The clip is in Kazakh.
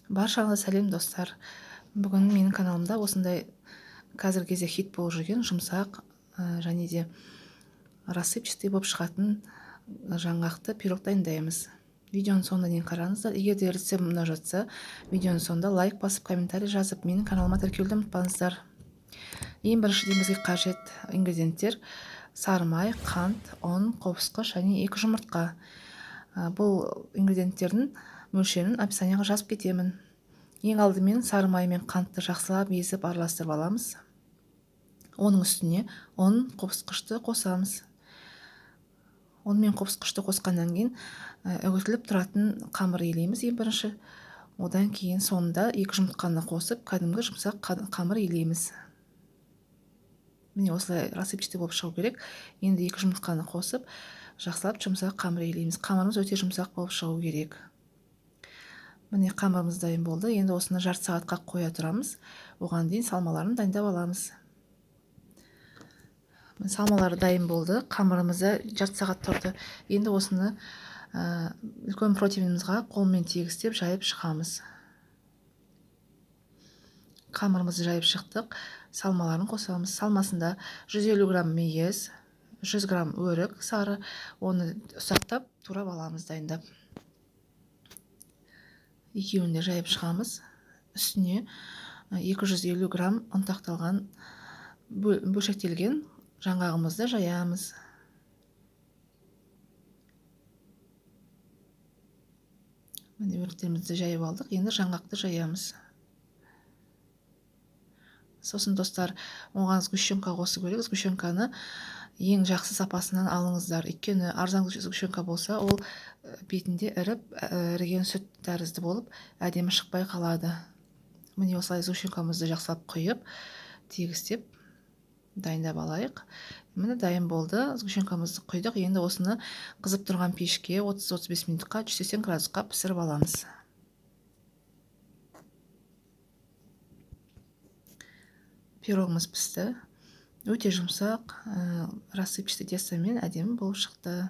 Баршаңызға сәлем достар. Бүгін менің каналымда осындай қазіргі кезде хит болып жүрген жұмсақ және де рассыпчатый болып шығатын жаңғақты пирог дайындаймыз. Видеоның соңына дейін қараңыздар. Егер де рецепт ұнап жатса, видеоның соңында лайк басып, комментарий жазып, менің каналыма тіркелуді ұмытпаңыздар. Ең біріншіден бізге қажет ингредиенттер: сары май, қант, ұн, қобызқыш және 2 жұмыртқа. Бұл ингредиенттердің мөлшерін описанияға жазып кетемін. Ең алдымен сары май мен қантты жақсылап езіп араластырып аламыз. Оның үстіне ұн, қобызқышты қосамыз. ұн мен қобызқышты қосқаннан кейін үгітіліп тұратын қамыр илейміз ең бірінші. Одан кейін соңында 2 жұмыртқаны қосып, кәдімгі жұмсақ қамыр илейміз. Міне осылай рассыпчатый болып шығу керек. Енді 2 жұмыртқаны қосып, жақсылап жұмсақ қамыр илейміз. Қамырымыз өте жұмсақ болып шығу керек. Міне қамырымыз дайын болды. Енді осыны жарты сағатқа қоя тұрамыз. Оған дейін салмаларын дайындап аламыз. Салмалары дайын болды. Қамырымызды жарты сағат тұрды. Енді осыны үлкен противнімізға қолмен тегістеп жайып шығамыз. Қамырымызды жайып шықтық. Салмаларын қосамыз. Салмасында 150 грамм мейіз, 100 грамм өрік сары. Оны ұсақтап турап аламыз дайындап. Екеуін де жайып шығамыз. Үстіне 250 грамм ұнтақталған бөлшектелген жаңғағымызды жаямыз. Міне өріктерімізді жайып алдық. Енді жаңғақты жаямыз. Сосын достар, оған сгущенка қосу керек. Сгущенканы ең жақсы сапасынан алыңыздар. Өйткені арзан сгущенка болса, ол бетінде іріген сүт тәрізді болып, әдемі шықпай қалады. Міне осылай сгущенкамызды жақсылап құйып, тегістеп дайындап алайық. Міне дайын болды. Сгущенкамызды құйдық. Енді осыны қызып тұрған пешке 30-35 минутқа 180 градусқа пісіріп аламыз. Пирогымыз пісті. Өте жұмсақ, рассыпчатый тестомен әдемі болып шықты.